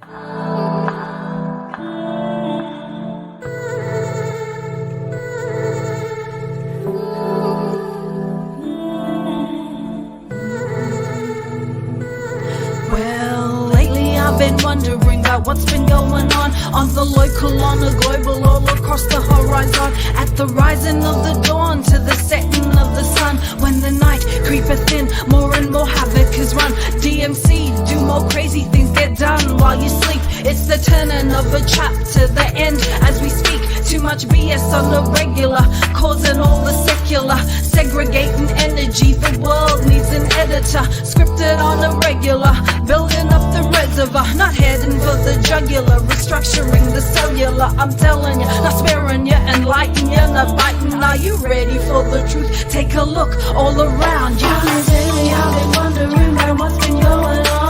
Well, lately I've been wondering about what's been going on the local, on the global, all across the horizon. At the rising of the dawn to the setting of the sun, when the night creepeth in, more and more havoc is run. DMC, do more crazy things, get done while you sleep. It's the turning of a chapter, the end as we speak. Too much BS on the regular, causing all the secular, segregating energy. The world needs an editor, scripted on a regular, building up the reservoir, not heading for the jugular, restructuring the cellular. I'm telling you, not sparing you, enlighten you, not biting. Are you ready for the truth? Take a look all around you. On a daily, I've been wondering about what's been going on.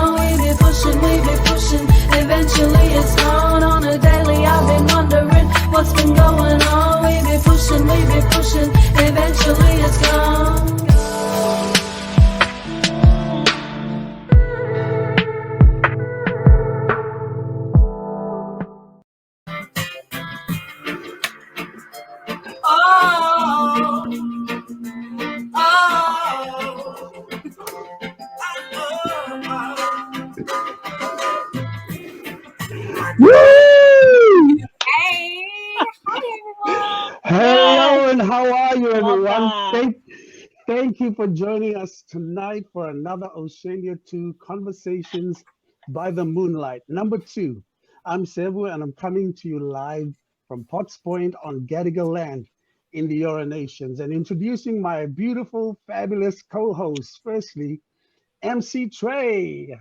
We be pushing, eventually it's gone. On a daily, I've been wondering what's been going on. We be pushing, eventually it's gone. Woo! Hey, hi everyone. Hello, and how are you, everyone? Thank you for joining us tonight for another Oceania Tu Conversations by the Moonlight, number 2. I'm Sevu, and I'm coming to you live from Potts Point on Gadigal land in the Eora Nations, and introducing my beautiful, fabulous co-host. Firstly, MC Trey.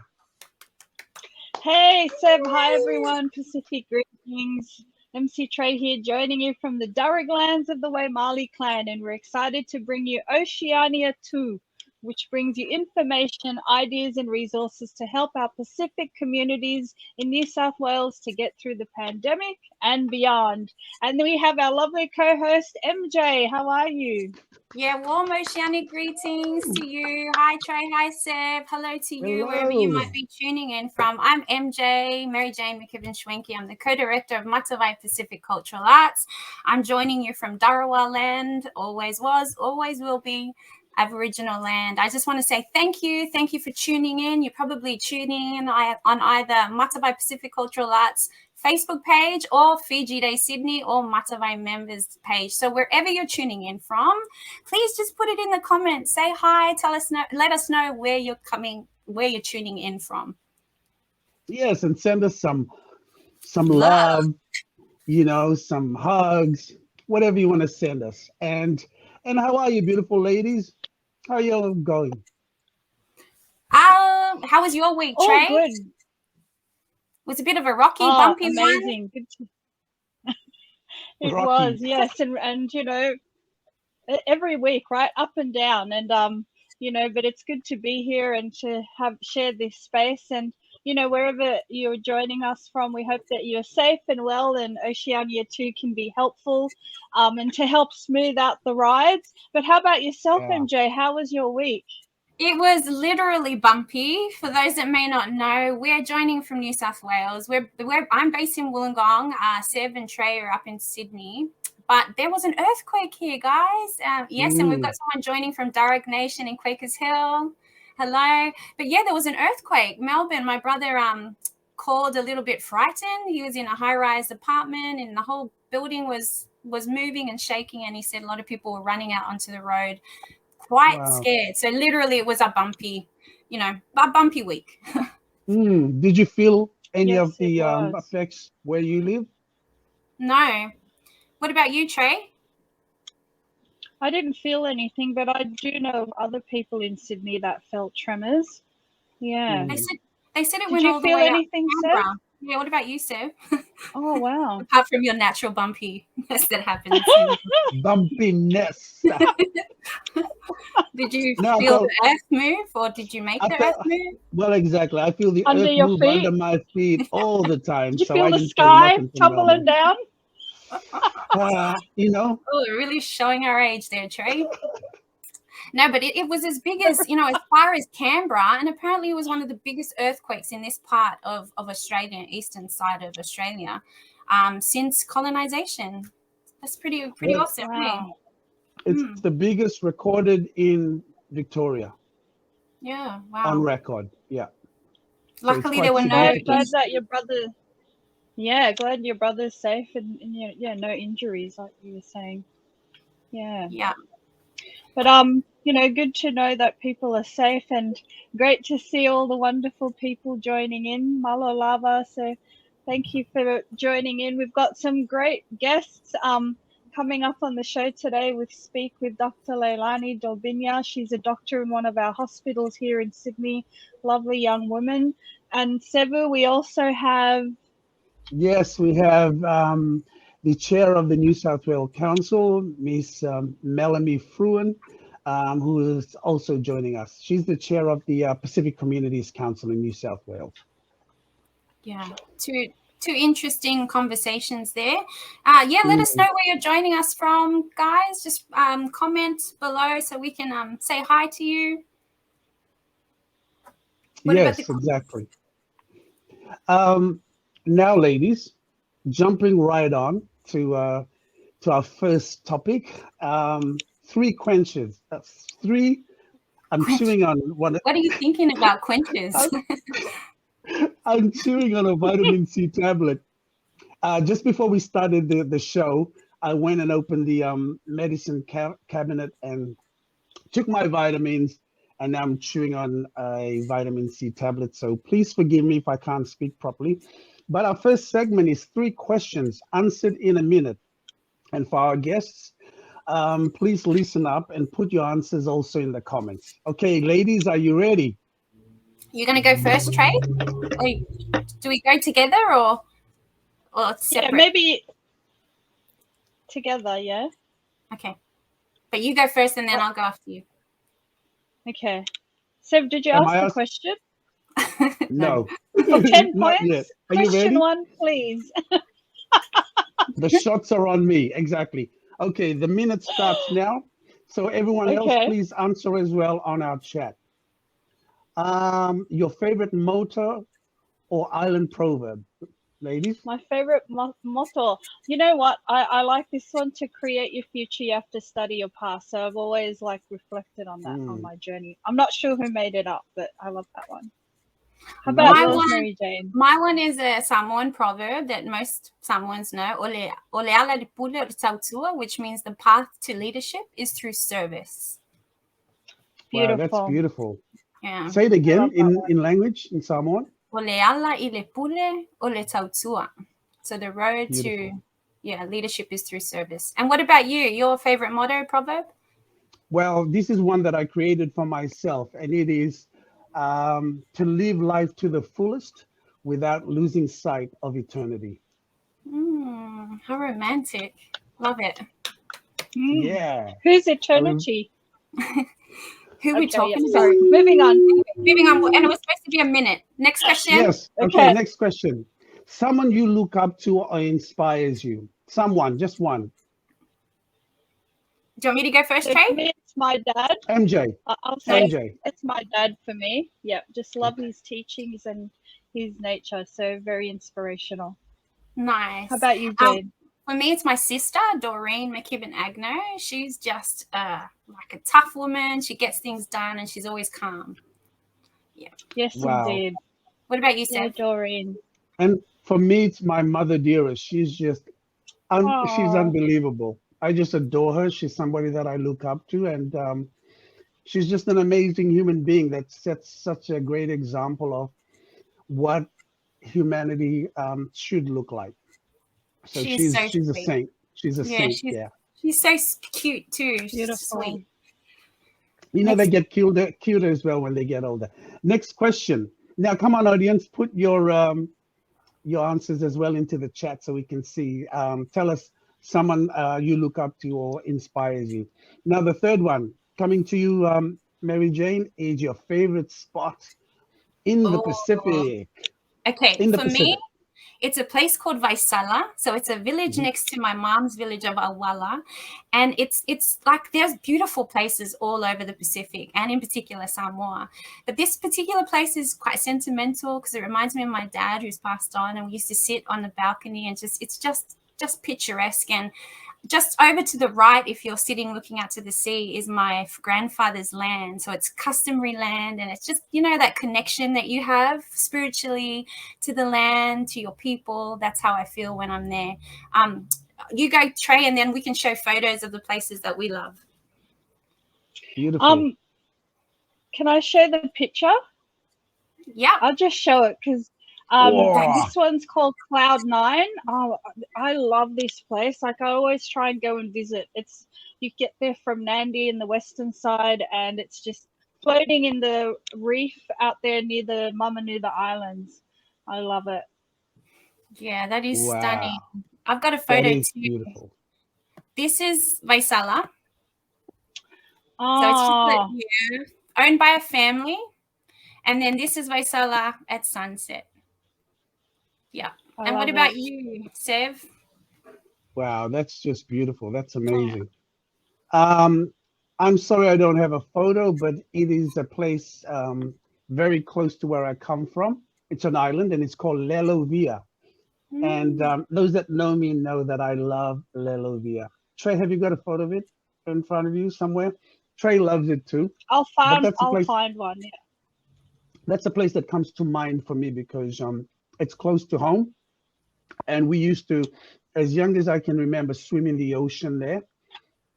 Hey, Seb. Hi, everyone. Pacific greetings. MC Trey here, joining you from the Darug lands of the Melaemie clan, and we're excited to bring you Oceania Tu, which brings you information, ideas, and resources to help our Pacific communities in New South Wales to get through the pandemic and beyond. And then we have our lovely co-host, MJ. How are you? Yeah, warm oceanic greetings to you. Hi, Trey. Hi, Seb. Hello to you, Hello. wherever you might be tuning in from. I'm MJ, Maryjane Schwenke. I'm the co-director of Matavai Pacific Cultural Arts. I'm joining you from Darawal land, always was, always will be, Aboriginal land. I just want to say thank you. Thank you for tuning in. You're probably tuning in on either Matavai Pacific Cultural Arts Facebook page or Fiji Day Sydney or Matavai members page. So wherever you're tuning in from, please just put it in the comments. Say hi. Let us know where you're tuning in from. Yes, and send us some love, some hugs, whatever you want to send us. And how are you, beautiful ladies? How are you all going? How was your week, Trey? Good. It was a bit of a rocky, bumpy amazing. one. It Rocky. was, yes, and every week, right, up and down, and but it's good to be here and to have shared this space, and wherever you're joining us from, we hope that you're safe and well, and Oceania Tu can be helpful, and to help smooth out the rides. But how about yourself, MJ? How was your week? It was literally bumpy. For those that may not know, we're joining from New South Wales. I'm based in Wollongong. Seb and Trey are up in Sydney. But there was an earthquake here, guys. Yes, and we've got someone joining from Darug Nation in Quakers Hill. Hello. But yeah, there was an earthquake. Melbourne, my brother called a little bit frightened. He was in a high-rise apartment and the whole building was moving and shaking, and he said a lot of people were running out onto the road. Quite scared. So literally it was a bumpy week. Did you feel any of the effects where you live? No. What about you, Trey? I didn't feel anything, but I do know of other people in Sydney that felt tremors. Yeah. They said it went Did all you the feel way anything, up Seb? Canberra. Yeah, what about you, Seb? Oh, wow. Apart from your natural bumpiness that happens. Bumpiness. Did you feel the earth move, or did you make the earth move? Well, exactly. I feel the Under earth your move feet? under my feet all the time. Did you so feel I the didn't sky feel tumbling down? Oh, really showing our age there, Trey. No, but it was as big as, as far as Canberra, and apparently it was one of the biggest earthquakes in this part of Australia, eastern side of Australia, since colonization. That's pretty awesome. Wow. It's the biggest recorded in Victoria. Yeah, wow. On record, yeah. Luckily, so there were Glad that your brother. Yeah, glad your brother's safe and no injuries like you were saying. Yeah. Yeah. But good to know that people are safe, and great to see all the wonderful people joining in. Malo lava. So thank you for joining in. We've got some great guests coming up on the show today. We speak with Dr Lani Alofivae. She's a doctor in one of our hospitals here in Sydney. Lovely young woman. And Sevu, we also have... Yes, we have the chair of the New South Wales Council, Miss Malaemie Fruean, who is also joining us. She's the chair of the Pacific Communities Council in New South Wales. Yeah, two interesting conversations there. Let us know where you're joining us from, guys. Just comment below so we can say hi to you. Yes, exactly. Now, ladies, jumping right on to our first topic. 3 quenches. That's 3. I'm chewing on one. What are you thinking about quenches? I'm chewing on a vitamin C tablet. Just before we started the show, I went and opened the medicine cabinet and took my vitamins, and now I'm chewing on a vitamin C tablet. So please forgive me if I can't speak properly. But our first segment is 3 questions answered in a minute. And for our guests, please listen up and put your answers also in the comments. Okay, ladies, are you ready? You're going to go first, Trey? Or do we go together or separate? Yeah, maybe together, yeah. Okay. But you go first and then I'll go after you. Okay. Sev, did you ask the question? No. For 10 Not points? yet. Are you Question ready? 1, please. The shots are on me. Exactly. Okay, the minute starts now. So everyone else, please answer as well on our chat. Your favorite motto or island proverb, ladies? My favorite motto. You know what? I like this one: to create your future, you have to study your past. So I've always reflected on that on my journey. I'm not sure who made it up, but I love that one. How about yours, Maryjane? My one is a Samoan proverb that most Samoans know, which means the path to leadership is through service. Beautiful. Wow, that's beautiful. Yeah. Say it again in language, in Samoan. So the road to leadership is through service. And what about you? Your favorite motto, proverb? Well, this is one that I created for myself, and it is to live life to the fullest without losing sight of eternity. How romantic. Love it. Yeah. Who's eternity? Who are we talking about? Sorry. Moving on. And it was supposed to be a minute. Next question. Yes. Okay, next question. Someone you look up to or inspires you. Someone, just one. Do you want me to go first, Trey? For me, it's my dad. MJ. I'll say MJ. It's my dad for me. Yeah, just love his teachings and his nature. So very inspirational. Nice. How about you, Jade? For me, it's my sister, Doreen McKibben-Agno. She's just like a tough woman. She gets things done and she's always calm. Yeah. Yes, indeed. What about you, Seth? Yeah, Doreen. And for me, it's my mother dearest. She's just, she's unbelievable. I just adore her. She's somebody that I look up to, and she's just an amazing human being that sets such a great example of what humanity should look like. So she's a saint. She's a saint. She's so cute too. She's Beautiful. Sweet. You know, they get cuter as well when they get older. Next question. Now, come on, audience, put your answers as well into the chat so we can see. Tell us someone you look up to or inspires you. Now, the third one, coming to you, Maryjane, is your favorite spot in the Pacific. Okay, for me, It's a place called Vaisala. So it's a village next to my mom's village of Awala. And it's like there's beautiful places all over the Pacific and in particular Samoa. But this particular place is quite sentimental because it reminds me of my dad who's passed on, and we used to sit on the balcony and it's just picturesque. And just over to the right, if you're sitting looking out to the sea, is my grandfather's land. So it's customary land, and it's just, that connection that you have spiritually to the land, to your people. That's how I feel when I'm there. You go, Trey, and then we can show photos of the places that we love. Beautiful. Can I show the picture? Yeah. I'll just show it because this one's called Cloud9. Oh, I love this place. Like, I always try and go and visit. You get there from Nandi in the western side, and it's just floating in the reef out there near the Mamanuca Islands. I love it. Yeah, that is stunning. I've got a photo too. Beautiful. This is Vaisala. Oh. So it's just owned by a family. And then this is Vaisala at sunset. Yeah. And what about you, Sev? Wow, that's just beautiful. That's amazing. I'm sorry I don't have a photo, but it is a place very close to where I come from. It's an island, and it's called Lelovia. And those that know me know that I love Lelovia. Trey, have you got a photo of it in front of you somewhere? Trey loves it too. I'll find one. Yeah. That's a place that comes to mind for me because it's close to home. And we used to, as young as I can remember, swim in the ocean there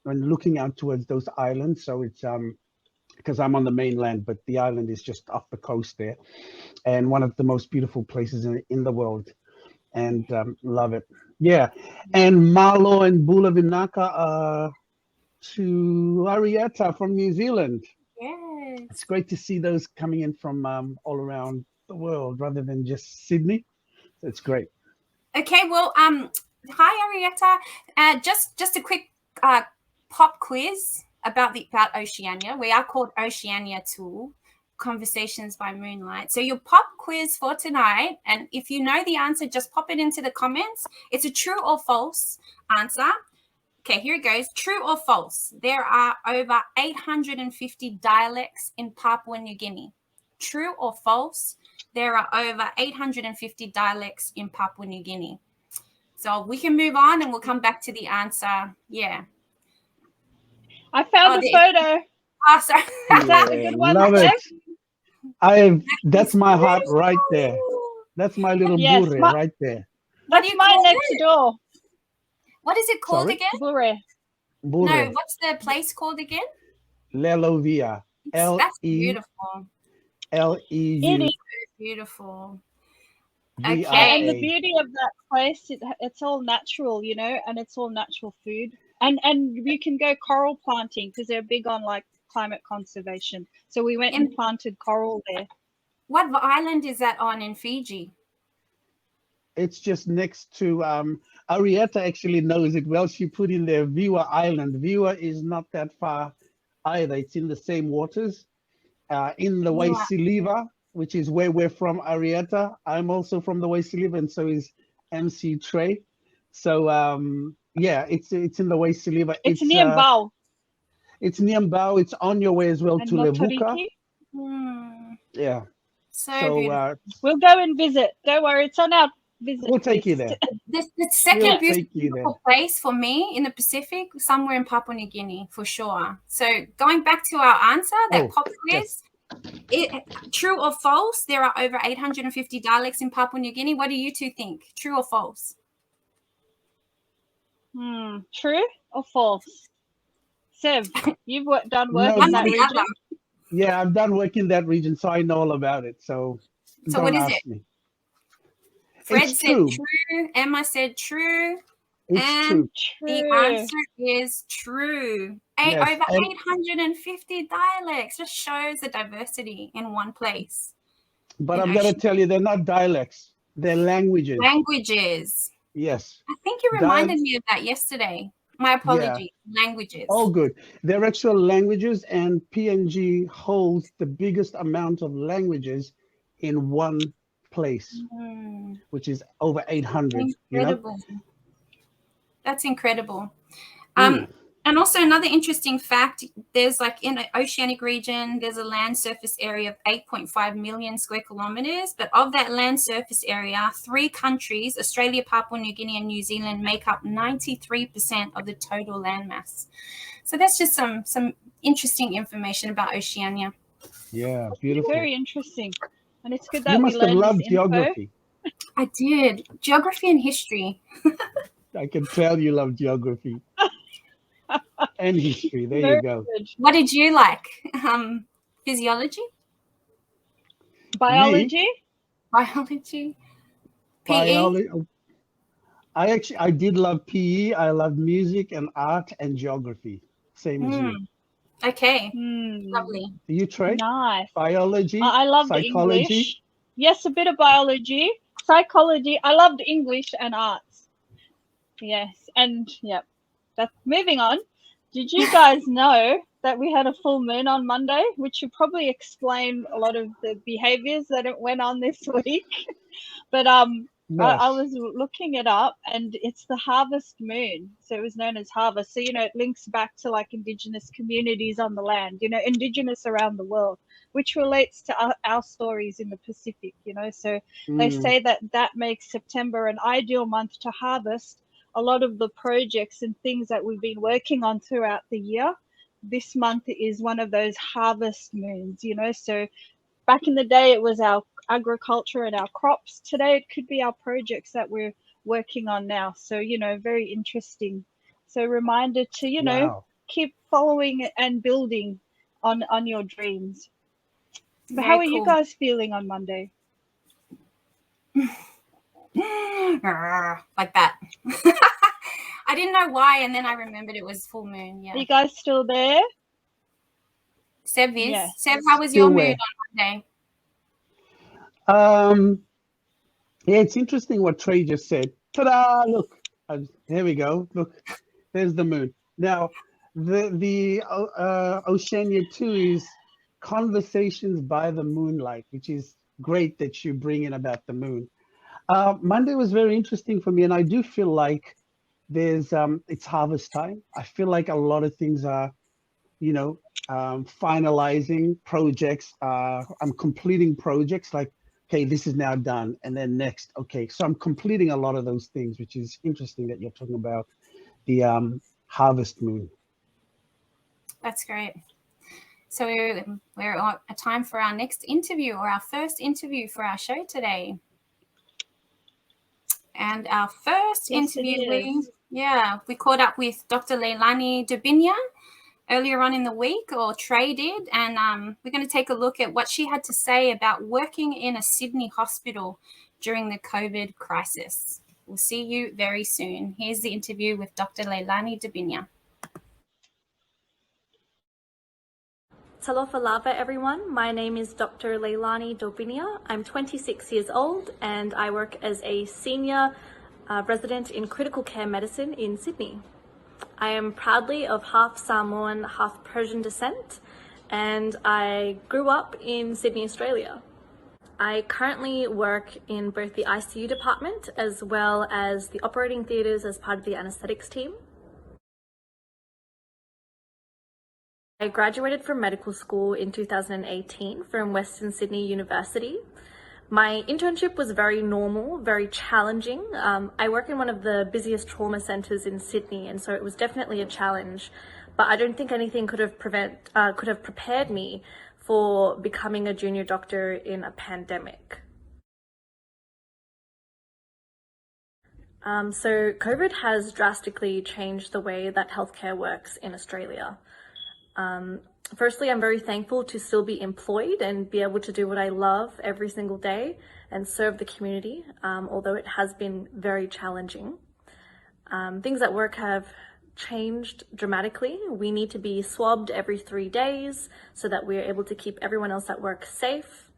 and looking out towards those islands. So it's because I'm on the mainland, but the island is just off the coast there, and one of the most beautiful places in the world, and love it. Yeah, and Malo and Bula Vinaka to Arietta from New Zealand. Yes. It's great to see those coming in from all around the world rather than just Sydney. It's great. Okay, well, hi Arietta. Just a quick pop quiz about Oceania. We are called Oceania Tu Conversations by Moonlight. So your pop quiz for tonight, and if you know the answer, just pop it into the comments. It's a true or false answer. Okay, here it goes. True or false? There are over 850 dialects in Papua New Guinea. True or false? There are over 850 dialects in Papua New Guinea. So we can move on and we'll come back to the answer. Yeah. I found the photo. Oh, sorry. Is that a good one? Love it. That's my heart right there. That's my little bure right there. That's mine next door. What is it called again? Bure. No, what's the place called again? Lelovia. That's beautiful. Leu. It is beautiful. Okay. And the beauty of that place, it's all natural, and it's all natural food. And you can go coral planting because they're big on like climate conservation. So we went and planted coral there. What island is that on in Fiji? It's just next to Arietta actually knows it well. She put in there Viwa Island. Viwa is not that far either. It's in the same waters. In the Waisiliva, which is where we're from, Arietta. I'm also from the Waisiliva, and so is MC Trey. So it's in the Waisiliva. It's near Mbao. It's near Mbao. It's on your way as well to Levuka. Yeah. So we'll go and visit. Don't worry, it's on our visit. We'll take you there. The second beautiful place for me in the Pacific, somewhere in Papua New Guinea, for sure. So going back to our answer, that pop quiz, true or false? There are over 850 dialects in Papua New Guinea. What do you two think? True or false? True or false? Sev, you've done work in that region. Yeah, I've done work in that region, so I know all about it. So what is it? Me. Fred said true. Emma said true. It's true. The answer is true. Over 850 dialects. Just shows the diversity in one place. But I'm going to tell you, they're not dialects. They're languages. Languages. Yes. I think you reminded me of that yesterday. My apologies. Yeah. Languages. Oh, good. They're actual languages, and PNG holds the biggest amount of languages in one place, which is over 800. Incredible. That's incredible. Mm. And also another interesting fact, there's like in an oceanic region, there's a land surface area of 8.5 million square kilometers. But of that land surface area, 3 countries, Australia, Papua New Guinea, and New Zealand, make up 93% of the total landmass. So that's just some interesting information about Oceania. Yeah, beautiful. Very interesting. And it's good that You we must have learned loved this info. geography. I did. Geography and history. I can tell you love geography and history. There Very you go. good. What did you like? Physiology? Biology? Biology? PE? Biology. I did love PE. I loved music and art and geography. Same as you. Okay. Hmm. Lovely. Do you, Trey? Nice. Biology? I loved psychology? English. Yes, a bit of biology. Psychology. I loved English and arts. Yes. And yep. That's moving on. Did you guys know that we had a full moon on Monday, which should probably explain a lot of the behaviors that it went on this week? But Yes. I was looking it up, and it's the harvest moon. So it was known as harvest. So, it links back to like Indigenous communities on the land, Indigenous around the world, which relates to our stories in the Pacific, So they say that makes September an ideal month to harvest a lot of the projects and things that we've been working on throughout the year. This month is one of those harvest moons, So back in the day, it was our agriculture and our crops. Today, it could be our projects that we're working on now. So, very interesting. So reminder to, Wow. keep following and building on your dreams. But Very how are you cool. guys feeling on Monday? Like that. I didn't know why, and then I remembered it was full moon. Yeah. Are you guys still there? Sev is. Yeah. Sev, how was Still your where? mood on Monday? Yeah, it's interesting what Trey just said. Ta-da! Look, here we go. Look, there's the moon. Now, the Oceania 2 is Conversations by the Moonlight, which is great that you bring in about the moon. Monday was very interesting for me, and I do feel like there's it's harvest time. I feel like a lot of things are, finalizing projects. I'm completing projects like, okay, this is now done, and then next, okay. So I'm completing a lot of those things, which is interesting that you're talking about the harvest moon. That's great. So we're at a time for our next interview, or our first interview for our show today. And our first interview, we caught up with Dr. Lani Alofivae earlier on in the week, or Trey did, and we're going to take a look at what she had to say about working in a Sydney hospital during the COVID crisis. We'll see you very soon. Here's the interview with Dr. Lani Alofivae. Talofa lava, everyone. My name is Dr. Lani Alofivae. I'm 26 years old and I work as a senior resident in critical care medicine in Sydney. I am proudly of half Samoan, half Persian descent, and I grew up in Sydney, Australia. I currently work in both the ICU department as well as the operating theatres as part of the anaesthetics team. I graduated from medical school in 2018 from Western Sydney University. My internship was very normal, very challenging. I work in one of the busiest trauma centres in Sydney, and so it was definitely a challenge, but I don't think anything could have prepared me for becoming a junior doctor in a pandemic. So COVID has drastically changed the way that healthcare works in Australia. Firstly, I'm very thankful to still be employed and be able to do what I love every single day and serve the community, although it has been very challenging. Things at work have changed dramatically. We need to be swabbed every 3 days so that we're able to keep everyone else at work safe.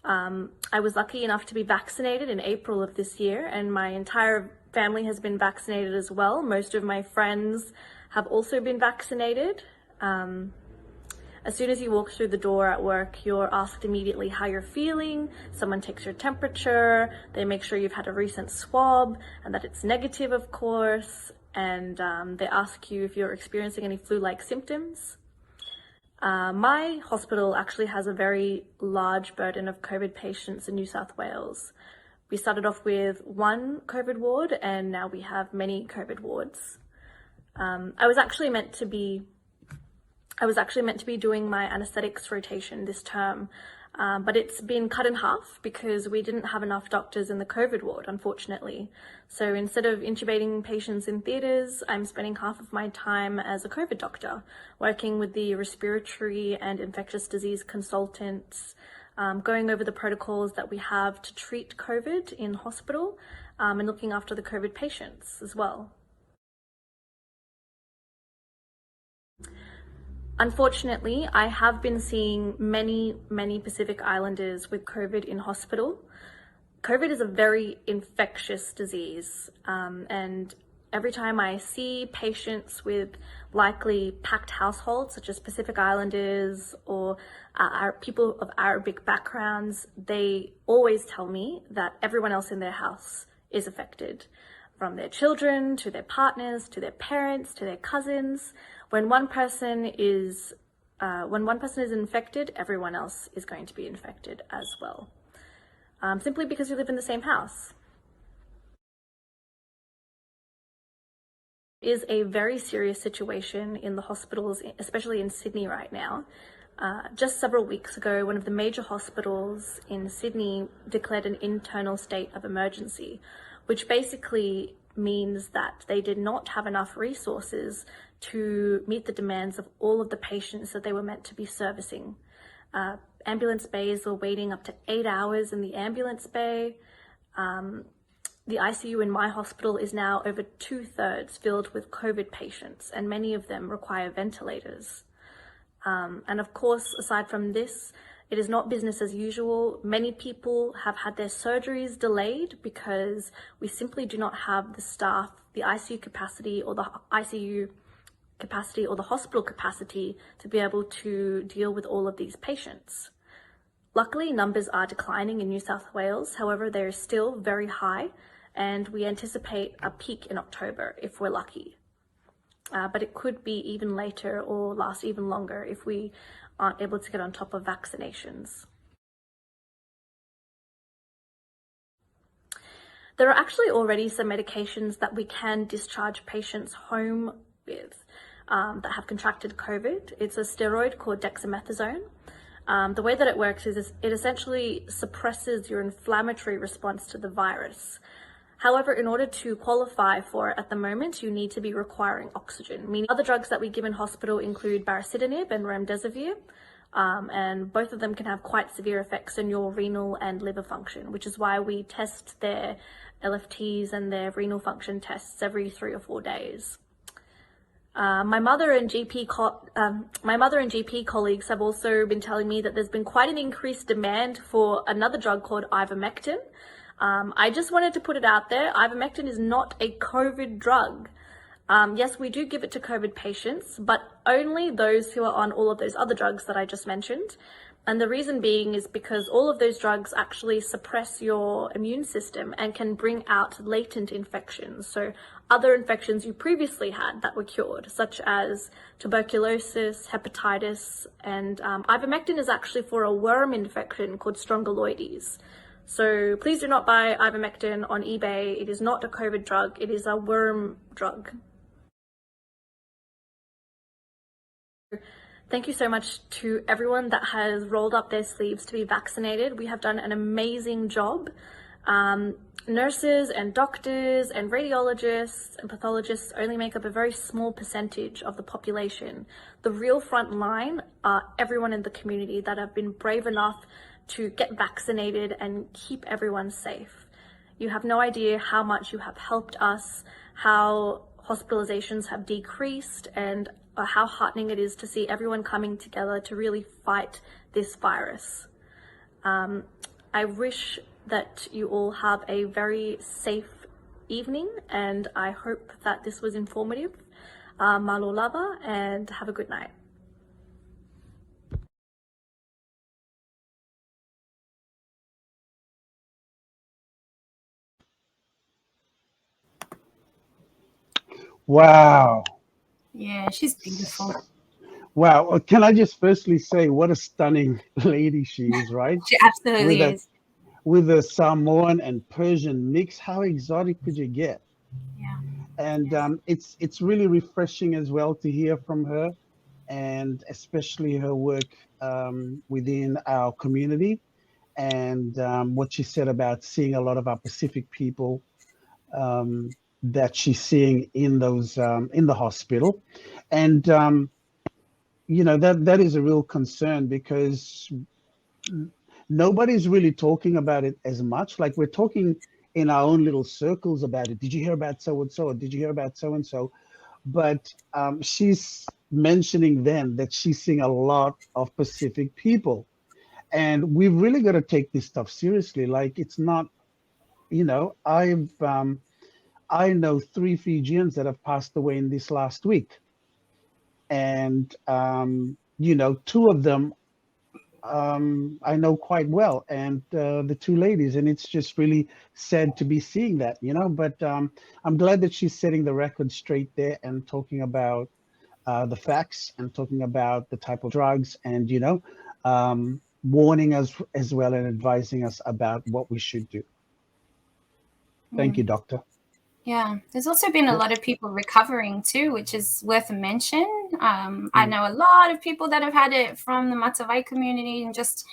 I was lucky enough to be vaccinated in April of this year, and my entire family has been vaccinated as well. Most of my friends have also been vaccinated. As soon as you walk through the door at work, you're asked immediately how you're feeling. Someone takes your temperature. They make sure you've had a recent swab and that it's negative, of course. And they ask you if you're experiencing any flu-like symptoms. My hospital actually has a very large burden of COVID patients in New South Wales. We started off with one COVID ward and now we have many COVID wards. I was actually meant to be doing my anesthetics rotation this term, but it's been cut in half because we didn't have enough doctors in the COVID ward, unfortunately. So instead of intubating patients in theatres, I'm spending half of my time as a COVID doctor, working with the respiratory and infectious disease consultants, going over the protocols that we have to treat COVID in hospital, and looking after the COVID patients as well. Unfortunately, I have been seeing many Pacific Islanders with COVID in hospital. COVID is a very infectious disease, and every time I see patients with likely packed households, such as Pacific Islanders or people of Arabic backgrounds, they always tell me that everyone else in their house is affected, from their children to their partners to their parents to their cousins. When one person is infected, everyone else is going to be infected as well, simply because you live in the same house. It is a very serious situation in the hospitals, especially in Sydney right now. Just several weeks ago, one of the major hospitals in Sydney declared an internal state of emergency, which basically means that they did not have enough resources to meet the demands of all of the patients that they were meant to be servicing. Ambulance bays were waiting up to 8 hours in the ambulance bay. The ICU in my hospital is now over 2/3 filled with COVID patients, and many of them require ventilators. And of course, aside from this, it is not business as usual. Many people have had their surgeries delayed because we simply do not have the staff, the ICU capacity or the ICU capacity or the hospital capacity to be able to deal with all of these patients. Luckily, numbers are declining in New South Wales. However, they're still very high, and we anticipate a peak in October if we're lucky. But it could be even later or last even longer if we aren't able to get on top of vaccinations. There are actually already some medications that we can discharge patients home with that have contracted COVID. It's a steroid called dexamethasone. The way that it works is it essentially suppresses your inflammatory response to the virus. However, in order to qualify for it at the moment, you need to be requiring oxygen. Meaning other drugs that we give in hospital include baricitinib and remdesivir, and both of them can have quite severe effects on your renal and liver function, which is why we test their LFTs and their renal function tests every 3 or 4 days. My mother and GP colleagues have also been telling me that there's been quite an increased demand for another drug called ivermectin. I just wanted to put it out there, ivermectin is not a COVID drug. Yes, we do give it to COVID patients, but only those who are on all of those other drugs that I just mentioned. And the reason being is because all of those drugs actually suppress your immune system and can bring out latent infections. So other infections you previously had that were cured, such as tuberculosis, hepatitis, and ivermectin is actually for a worm infection called strongyloides. So please do not buy ivermectin on eBay. It is not a COVID drug. It is a worm drug. Thank you so much to everyone that has rolled up their sleeves to be vaccinated. We have done an amazing job. Nurses and doctors and radiologists and pathologists only make up a very small percentage of the population. The real front line are everyone in the community that have been brave enough to get vaccinated and keep everyone safe. You have no idea how much you have helped us, how hospitalizations have decreased, and how heartening it is to see everyone coming together to really fight this virus. I wish that you all have a very safe evening, and I hope that this was informative. Malo lava, and have a good night. Wow. Yeah, she's beautiful. Wow. Can I just firstly say what a stunning lady she is, right? She absolutely With a is. with a Samoan and Persian mix, how exotic could you get? Yeah. And it's really refreshing as well to hear from her, and especially her work within our community, and what she said about seeing a lot of our Pacific people that she's seeing in those in the hospital, and that is a real concern because nobody's really talking about it as much. Like we're talking in our own little circles about it. Did you hear about so and so? Did you hear about so and so? But she's mentioning then that she's seeing a lot of Pacific people, and we've really got to take this stuff seriously. Like it's not, I know 3 Fijians that have passed away in this last week, and 2 of them I know quite well, and the 2 ladies, and it's just really sad to be seeing that, But I'm glad that she's setting the record straight there and talking about the facts and talking about the type of drugs, and warning us as well and advising us about what we should do. Thank you, Doctor. Yeah, there's also been a lot of people recovering too, which is worth a mention. I know a lot of people that have had it from the Matavai community and just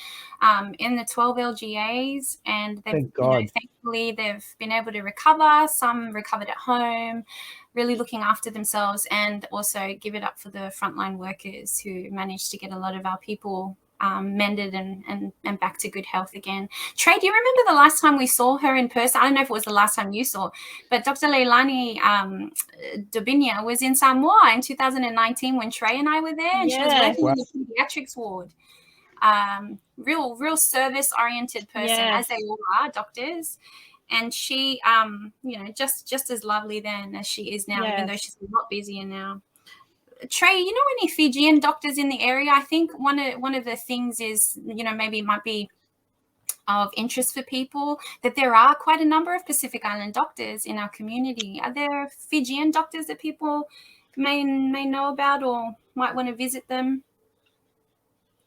in the 12 LGAs, and Thank God. thankfully they've been able to recover. Some recovered at home, really looking after themselves, and also give it up for the frontline workers who managed to get a lot of our people mended and back to good health again. Trey, do you remember the last time we saw her in person? I don't know if it was the last time you saw, but Dr. Lani Alofivae was in Samoa in 2019 when Trey and I were there, and she was working in the pediatrics ward. Real service-oriented person, as they all are, doctors. And she, just as lovely then as she is now, even though she's a lot busier now. Trey, you know any Fijian doctors in the area? I think one of the things is, maybe it might be of interest for people that there are quite a number of Pacific Island doctors in our community. Are there Fijian doctors that people may know about or might want to visit them?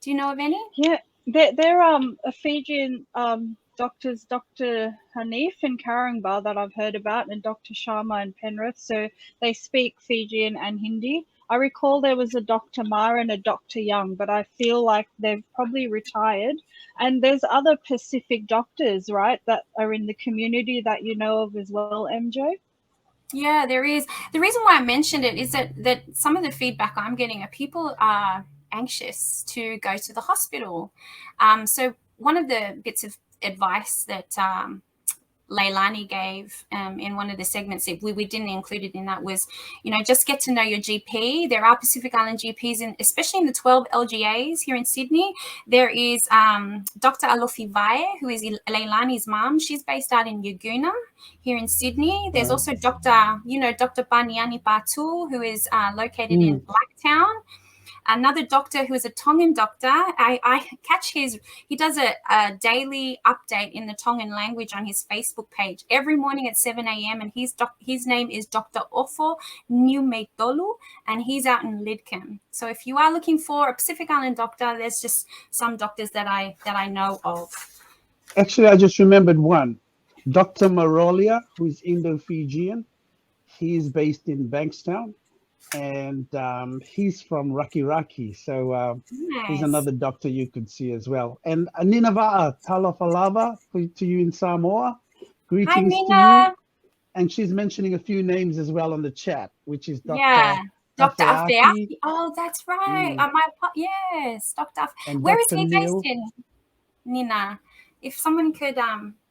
Do you know of any? Yeah, there are a Fijian doctors, Dr. Hanif in Karangba that I've heard about, and Dr. Sharma in Penrith. So they speak Fijian and Hindi. I recall there was a Dr. Ma and a Dr. Young, but I feel like they've probably retired. And there's other Pacific doctors, right, that are in the community that you know of as well, MJ? Yeah, there is. The reason why I mentioned it is that some of the feedback I'm getting are people are anxious to go to the hospital. So one of the bits of advice that Leilani gave in one of the segments that we didn't include it in that was, just get to know your GP. There are Pacific Island GPs, especially in the 12 LGAs here in Sydney. There is Dr. Alofivae, who is Leilani's mum. She's based out in Yaguna here in Sydney. There's also Dr. Baniani Batu, who is located in Blacktown. Another doctor who is a Tongan doctor. I catch he does a daily update in the Tongan language on his Facebook page every morning at 7 a.m. And his name is Dr. Ofo Niumeitolu, and he's out in Lidcombe. So if you are looking for a Pacific Island doctor, there's just some doctors that I know of. Actually, I just remembered one. Dr. Marolia, who is Indo-Fijian. He's based in Bankstown, and he's from Raki. So he's another doctor you could see as well. And Ninava'a Talafalava to you in Samoa. Greetings to you. And she's mentioning a few names as well on the chat, which is Dr. Dr. Afeaki. Oh, that's right. Yes, Dr. And where Dr. is he Neil. based in, Nina? If someone could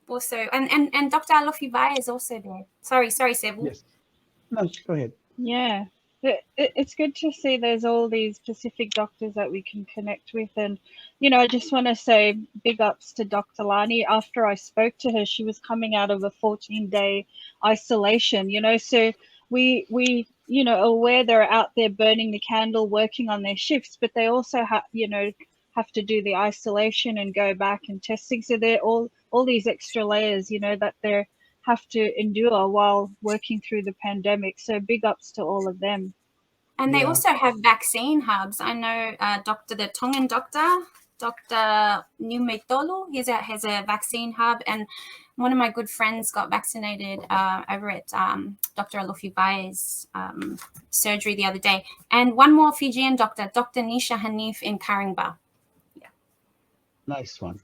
also, and Dr. Alofivae is also there. Sorry, Sevu. Yes. No, go ahead. Yeah. It's good to see there's all these Pacific doctors that we can connect with. And, I just want to say big ups to Dr. Lani. After I spoke to her, she was coming out of a 14-day isolation, so we aware they're out there burning the candle, working on their shifts, but they also have to do the isolation and go back and testing. So they're all these extra layers, that they're have to endure while working through the pandemic. So big ups to all of them. And they also have vaccine hubs. I know the Tongan doctor, Dr. Numetolo, has a vaccine hub, and one of my good friends got vaccinated over at Dr. Alofivae's surgery the other day. And one more Fijian doctor, Dr. Nisha Hanif in Karingba. Yeah. Nice one.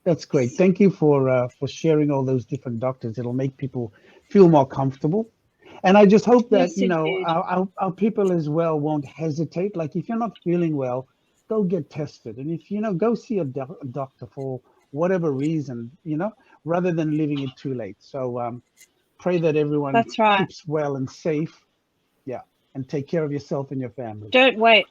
That's great. Thank you for sharing all those different doctors. It'll make people feel more comfortable. And I just hope that, Yes, you know, indeed. our people as well won't hesitate. Like if you're not feeling well, go get tested. And if, you know, go see a doctor for whatever reason, you know, rather than leaving it too late. So pray that everyone That's right. keeps well and safe. Yeah. And take care of yourself and your family. Don't wait.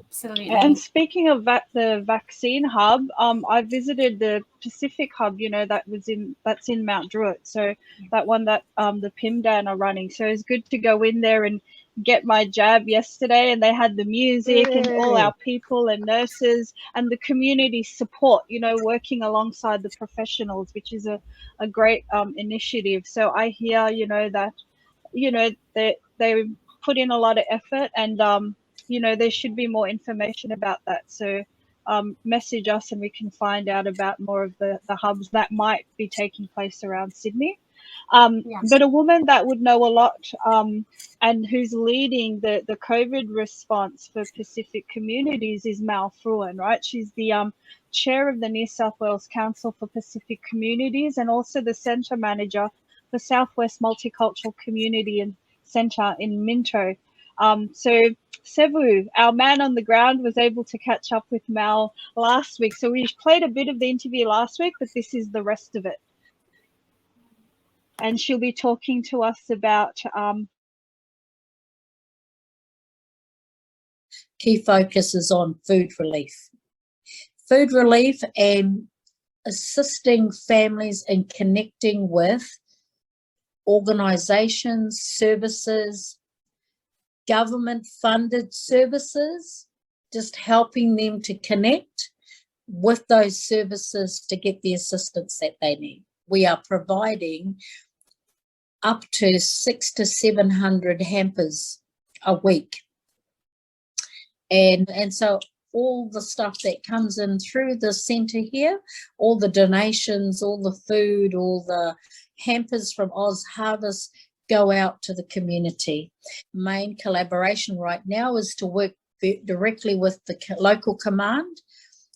Absolutely. And speaking of the vaccine hub, I visited the Pacific hub, you know, that's in Mount Druitt. So that one that the PIMDAN are running. So it's good to go in there and get my jab yesterday, and they had the music and all our people and nurses and the community support, you know, working alongside the professionals, which is a great initiative. So I hear, you know, that, you know, they put in a lot of effort, and you know, there should be more information about that. So message us and we can find out about more of the hubs that might be taking place around Sydney. Yes. But a woman that would know a lot and who's leading the COVID response for Pacific communities is Malaemie Fruean, right? She's the chair of the New South Wales Council for Pacific Communities and also the centre manager for Southwest Multicultural Community and Centre in Minto. So Sevu, our man on the ground, was able to catch up with Mal last week. So we played a bit of the interview last week, but this is the rest of it. And she'll be talking to us about key focus is on food relief. Food relief and assisting families in connecting with organisations, services, government-funded services, just helping them to connect with those services to get the assistance that they need. We are providing up to 600 to 700 hampers a week. And so all the stuff that comes in through the centre here, all the donations, all the food, all the hampers from Oz Harvest go out to the community. Main collaboration right now is to work directly with the local command.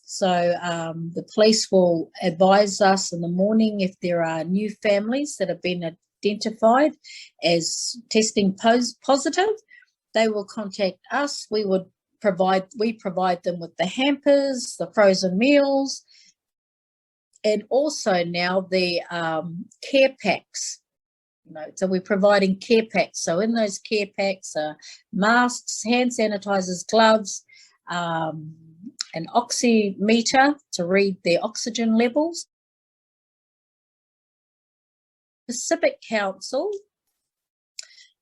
So the police will advise us in the morning if there are new families that have been identified as testing positive. They will contact us. We provide them with the hampers, the frozen meals, and also now the care packs. You know, so we're providing care packs. So in those care packs are masks, hand sanitizers, gloves, an oximeter to read their oxygen levels. Pacific Council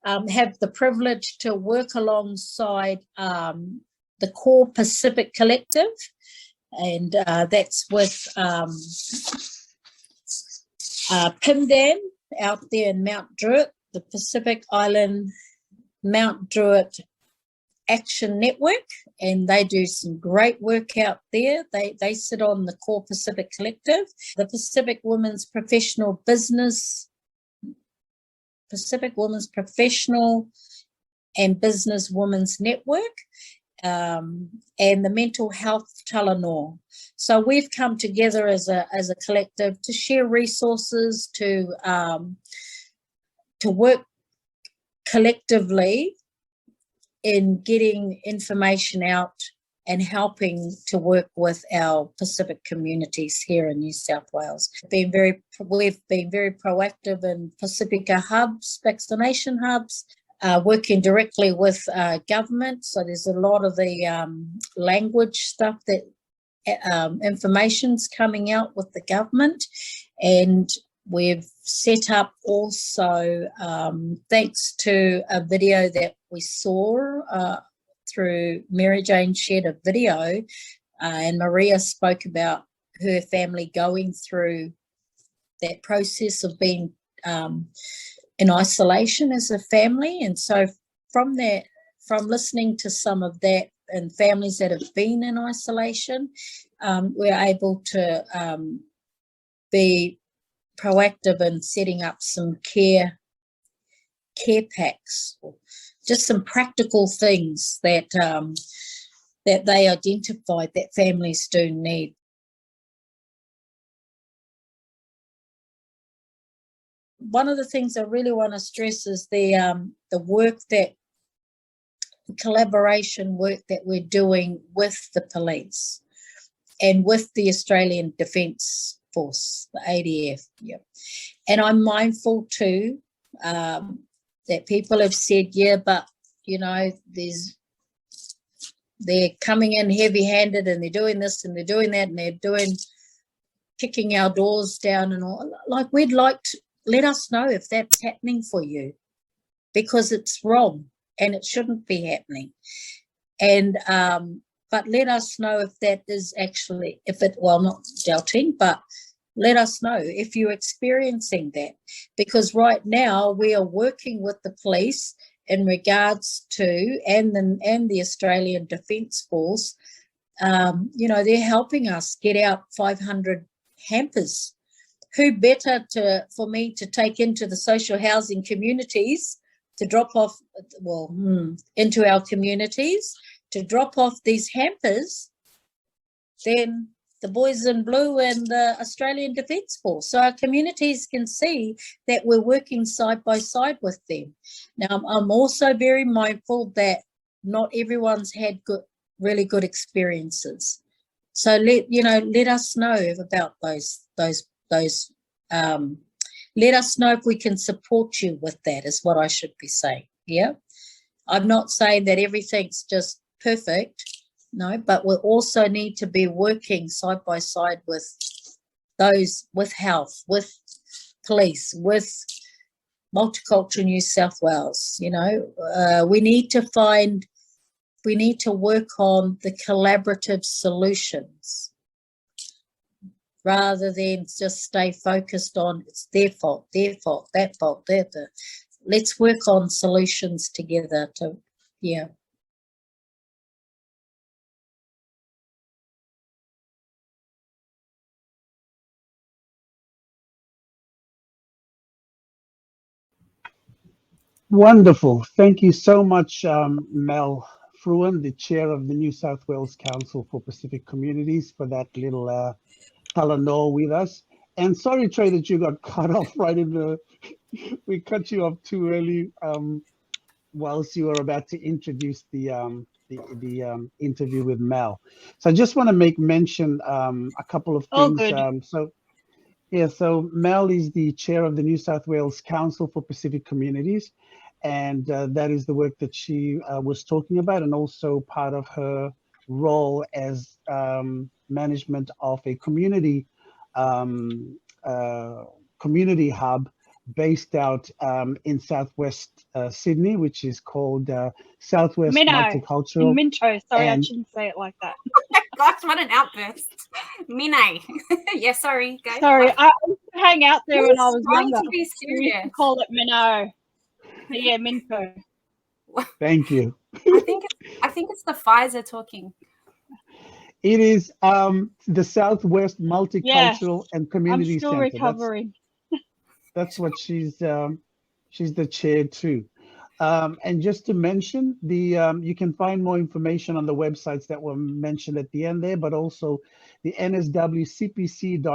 have the privilege to work alongside the Core Pacific Collective, and that's with PIMDAN out there in Mount Druitt, the Pacific Island Mount Druitt Action Network, and they do some great work out there. They sit on the Core Pacific Collective, the Pacific Women's Professional and Business Women's Network, and the Mental Health Talanoa. So we've come together as a collective to share resources, to work collectively in getting information out and helping to work with our Pacific communities here in New South Wales. We've been very proactive in Pacifica hubs, vaccination hubs, working directly with government. So there's a lot of the language stuff that information's coming out with the government, and we've set up also, thanks to a video that we saw through Maryjane shared a video, and Maria spoke about her family going through that process of being in isolation as a family. And so from listening to some of that and families that have been in isolation, we're able to be proactive in setting up some care packs, just some practical things that that they identified that families do need. One of the things I really want to stress is the work collaboration work that we're doing with the police and with the Australian Defence Force, the ADF. Yeah. And I'm mindful too that people have said, yeah, but you know, they're coming in heavy-handed and they're doing this and they're doing that and they're kicking our doors down and all. Like, we'd like to let us know if that's happening for you, because it's wrong and it shouldn't be happening. And but let us know if that is actually, not doubting, but let us know if you're experiencing that, because right now we are working with the police in regards to and the Australian Defence Force. You know, they're helping us get out 500 hampers. Who better for me to take into the social housing communities to drop off, into our communities to drop off these hampers than the boys in blue and the Australian Defence Force. So our communities can see that we're working side by side with them. Now, I'm also very mindful that not everyone's had really good experiences. So let us know about those. Let us know if we can support you with that, is what I should be saying. Yeah, I'm not saying that everything's just perfect, no, but we also need to be working side by side with those, with health, with police, with Multicultural New South Wales. You know, we need to work on the collaborative solutions, rather than just stay focused on it's their fault, that fault, let's work on solutions together yeah. Wonderful. Thank you so much, Mel Fruean, the chair of the New South Wales Council for Pacific Communities, for that little talanoa with us. And sorry, Trey, that you got cut off right we cut you off too early whilst you were about to introduce the interview with Mel. So I just want to make mention a couple of things. So Mel is the chair of the New South Wales Council for Pacific Communities, and that is the work that she was talking about, and also part of her role as management of a community hub based out in Southwest Sydney, which is called Southwest Multicultural. Minto, sorry, I shouldn't say it like that. Gosh, what an outburst. Minay. Yeah, sorry, guys. Sorry, I used to hang out there when I was younger. To be serious. We used to call it Minnow. Yeah, Minto. Thank you. I think it's the Pfizer talking. It is the Southwest Multicultural and Community Center. I'm still recovering. That's what she's the chair too. And just to mention, you can find more information on the websites that were mentioned at the end there, but also the nswcpc.org.au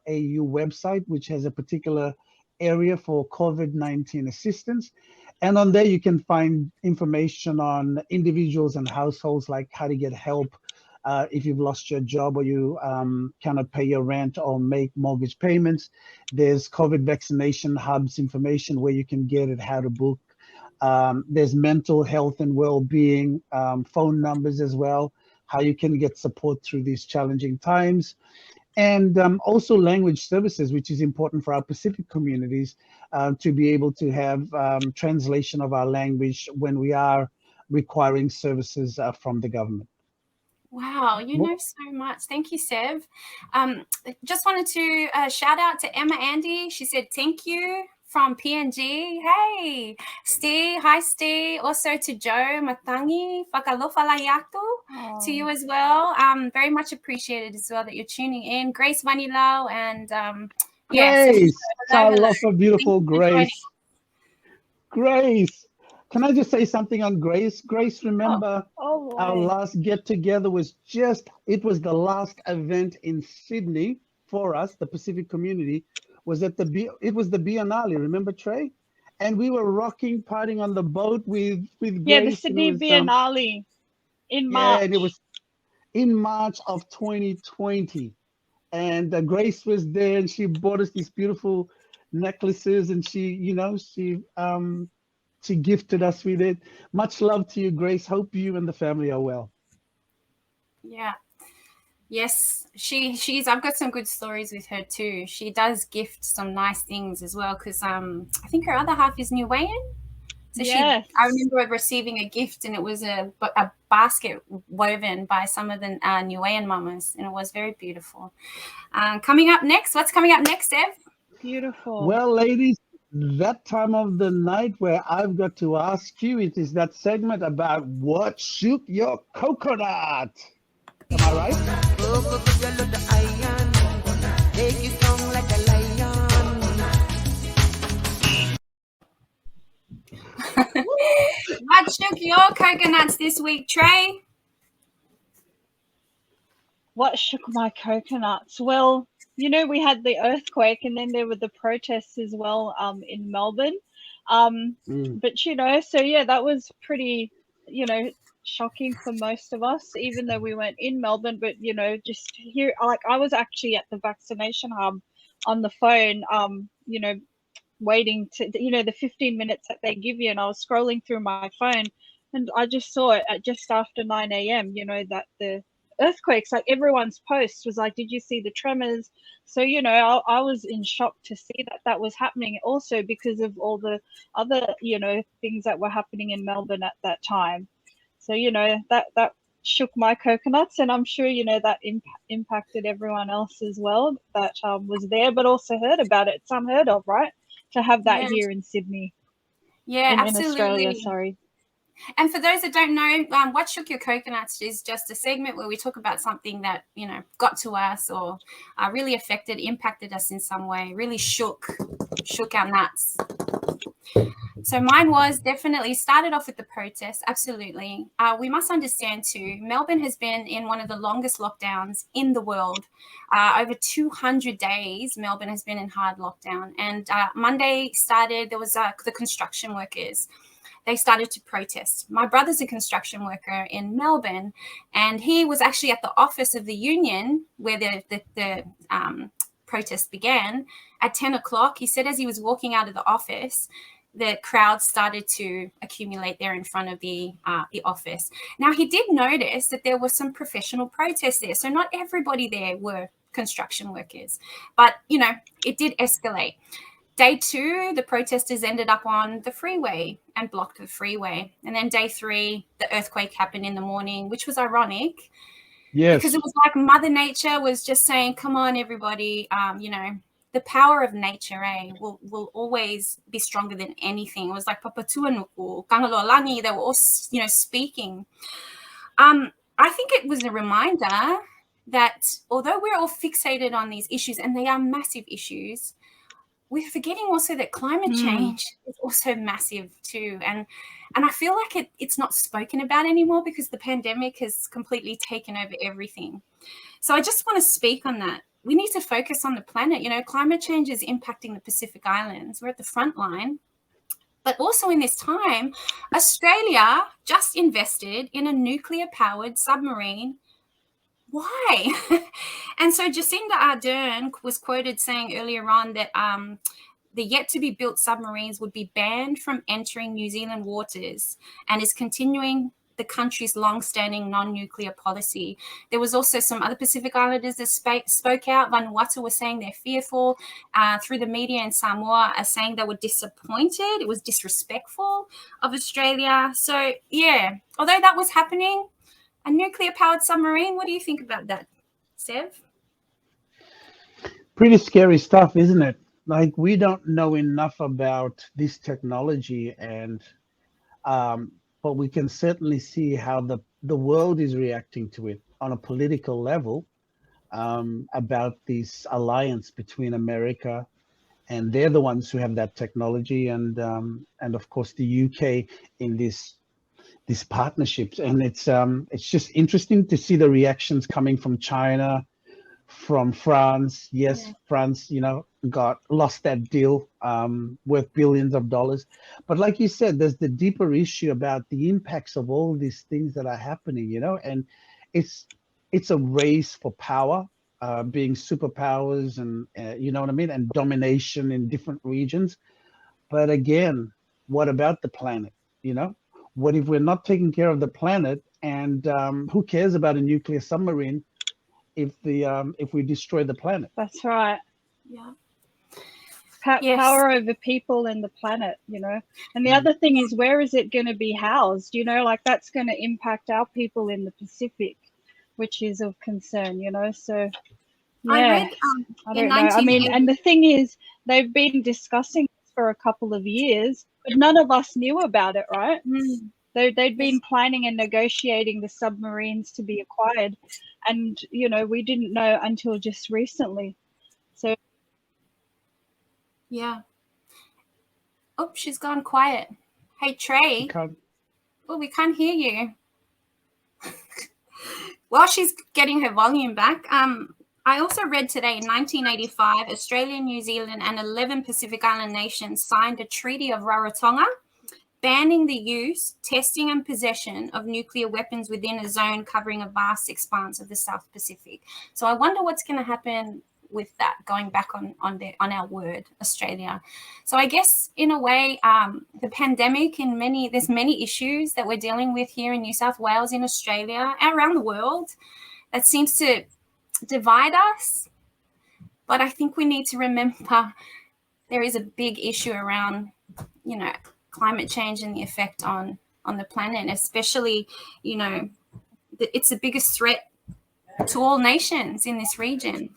website, which has a particular area for COVID-19 assistance. And on there, you can find information on individuals and households, like how to get help if you've lost your job or you cannot pay your rent or make mortgage payments. There's COVID vaccination hubs information where you can get it, how to book. There's mental health and well-being phone numbers as well, how you can get support through these challenging times. And also language services, which is important for our Pacific communities to be able to have translation of our language when we are requiring services from the government. Wow, you know so much. Thank you, Sev. Just wanted to shout out to Emma Andy. She said thank you from PNG. Hey, Steve. Hi, Steve. Also to Joe Matangi. Whakalofa to you as well. Very much appreciated as well that you're tuning in. Grace Vanilau and Grace. I hello. love a beautiful Grace. Grace. Can I just say something on Grace? Grace, remember our last get together was it was the last event in Sydney for us, the Pacific community, was at it was the Biennale, remember, Trey? And we were rocking, partying on the boat with Grace. Yeah, the Sydney Biennale in March. Yeah, and it was in March of 2020. And Grace was there and she bought us these beautiful necklaces and she gifted us with it. Much love to you, Grace. Hope you and the family are well. Yeah. Yes, she's. I've got some good stories with her too. She does gift some nice things as well because I think her other half is Niuean. So yes. I remember receiving a gift and it was a basket woven by some of the Niuean mamas and it was very beautiful. Coming up next, what's coming up next, Ev? Beautiful. Well, ladies, that time of the night where I've got to ask you, it is that segment about what shook your coconut. Am I right? What shook your coconuts this week, Trey? What shook my coconuts? Well, we had the earthquake and then there were the protests as well in Melbourne. But, so yeah, that was pretty, shocking for most of us, even though we weren't in Melbourne. But, just here, like I was actually at the vaccination hub on the phone, waiting to, the 15 minutes that they give you. And I was scrolling through my phone and I just saw it at just after 9 a.m., that the earthquakes, like everyone's post was like, did you see the tremors? So I was in shock to see that was happening, also because of all the other things that were happening in Melbourne at that time. So that shook my coconuts, and I'm sure that impacted everyone else as well that was there but also heard about it. It's unheard of, right, to have that here in Sydney, absolutely. In Australia, sorry. And for those that don't know, what shook your coconuts is just a segment where we talk about something that, got to us or really impacted us in some way, really shook our nuts. So mine was definitely started off with the protests. Absolutely. We must understand too, Melbourne has been in one of the longest lockdowns in the world. Over 200 days, Melbourne has been in hard lockdown. And Monday started, there was the construction workers. They started to protest. My brother's a construction worker in Melbourne, and he was actually at the office of the union where the protest began at 10 o'clock. He said as he was walking out of the office, the crowd started to accumulate there in front of the office. Now, he did notice that there were some professional protests there. So not everybody there were construction workers, but, it did escalate. Day 2, the protesters ended up on the freeway and blocked the freeway. And then day 3, the earthquake happened in the morning, which was ironic. Yes. Because it was like Mother Nature was just saying, come on, everybody, the power of nature, will always be stronger than anything. It was like Papatuanuku, Kangalolangi, they were all, speaking. I think it was a reminder that although we're all fixated on these issues, and they are massive issues, we're forgetting also that climate change is also massive too. And I feel like it's not spoken about anymore because the pandemic has completely taken over everything. So I just want to speak on that. We need to focus on the planet. Climate change is impacting the Pacific Islands. We're at the front line. But also in this time, Australia just invested in a nuclear-powered submarine. Why? And so Jacinda Ardern was quoted saying earlier on that the yet-to-be-built submarines would be banned from entering New Zealand waters and is continuing the country's long-standing non-nuclear policy. There was also some other Pacific Islanders that spoke out. Vanuatu was saying they're fearful. Through the media in Samoa are saying they were disappointed. It was disrespectful of Australia. So, yeah, although that was happening, A nuclear-powered submarine? What do you think about that, Sev? Pretty scary stuff, isn't it? Like, we don't know enough about this technology, and but we can certainly see how the world is reacting to it on a political level, about this alliance between America, and they're the ones who have that technology, and of course the UK in these partnerships. And it's just interesting to see the reactions coming from China, from France. Yes, yeah. France, lost that deal worth billions of dollars. But like you said, there's the deeper issue about the impacts of all these things that are happening, and it's a race for power, being superpowers, and you know what I mean, and domination in different regions. But again, what about the planet? What if we're not taking care of the planet? And who cares about a nuclear submarine if we destroy the planet? That's right. Yeah. Yes. Power over people and the planet, And the other thing is, where is it going to be housed? Like, that's going to impact our people in the Pacific, which is of concern, So, yeah, I read, I don't know. I mean, and the thing is, they've been discussing this for a couple of years, but none of us knew about it, right? Mm. They'd been planning and negotiating the submarines to be acquired, and we didn't know until just recently. So yeah. Oh, she's gone quiet. Hey, Trey. Oh, we can't hear you. While she's getting her volume back, I also read today, in 1985, Australia, New Zealand, and 11 Pacific Island nations signed a Treaty of Rarotonga, banning the use, testing, and possession of nuclear weapons within a zone covering a vast expanse of the South Pacific. So I wonder what's going to happen with that, going back on our word, Australia. So I guess in a way, the pandemic and there's many issues that we're dealing with here in New South Wales, in Australia, and around the world, that seems to divide us. But I think we need to remember there is a big issue around, climate change and the effect on the planet, and especially, it's the biggest threat to all nations in this region,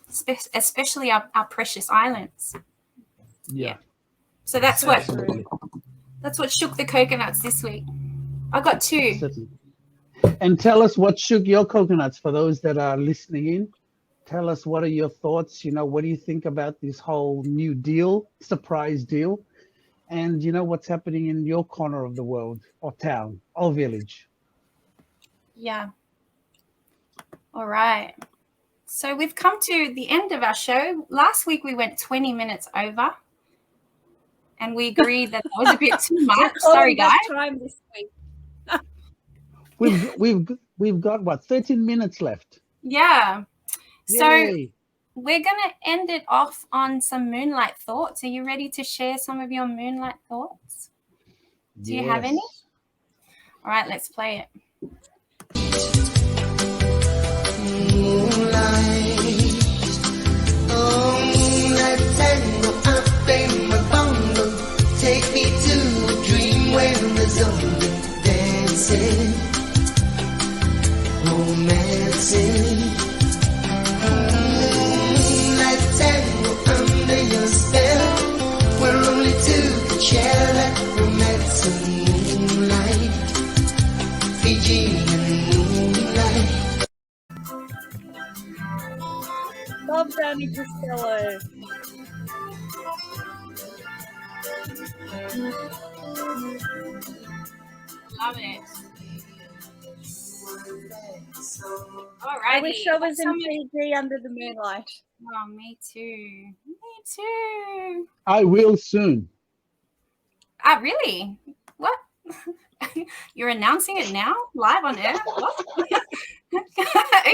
especially our precious islands. Yeah. So that's what shook the coconuts this week. I got 2. Certainly. And tell us what shook your coconuts, for those that are listening in. Tell us, what are your thoughts? What do you think about this whole new deal, surprise deal? And what's happening in your corner of the world, or town, or village? Yeah. All right. So we've come to the end of our show. Last week we went 20 minutes over, and we agreed that was a bit too much. Sorry, guys. Time this week. We've got what, 13 minutes left? Yeah. So Yay. We're going to end it off on some moonlight thoughts. Are you ready to share some of your moonlight thoughts? Do you have any? All right, let's play it. Moonlight, oh moonlight, tango up in my bundle. Take me to a dream where the zombie dancing, romancing. Moonlight, tango under your spell. We're only two could share that romance and moonlight, Fijian moonlight. Love Danny Costello. Love it. All I right. wish I was in Fiji under the moonlight. Oh, me too. Me too. I will soon. Ah, really? What? You're announcing it now, live on air? What?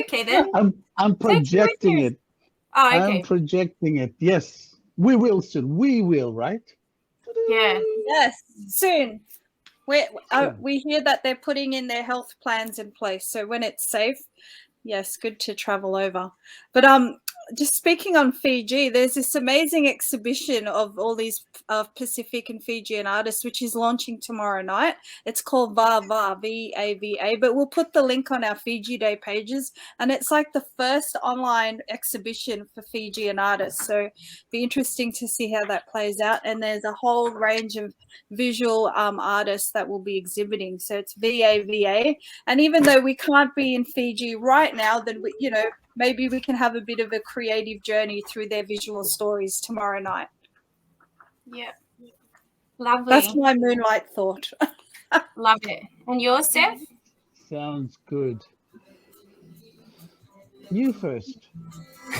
Okay, then. I'm projecting it. Oh, okay. I'm projecting it. Yes, we will soon. We will, right? Yeah. Yes, soon. We hear that they're putting in their health plans in place, so when it's safe, yes, good to travel over. But just speaking on Fiji, there's this amazing exhibition of all these Pacific and Fijian artists, which is launching tomorrow night. It's called VAVA, V-A-V-A, but we'll put the link on our Fiji Day pages. And it's like the first online exhibition for Fijian artists. So be interesting to see how that plays out. And there's a whole range of visual artists that will be exhibiting. So it's VAVA. And even though we can't be in Fiji right now, then we, you know, maybe we can have a bit of a creative journey through their visual stories tomorrow night. Yeah. Lovely. That's my moonlight thought. Love it. And yours, Sev? Sounds good. You first.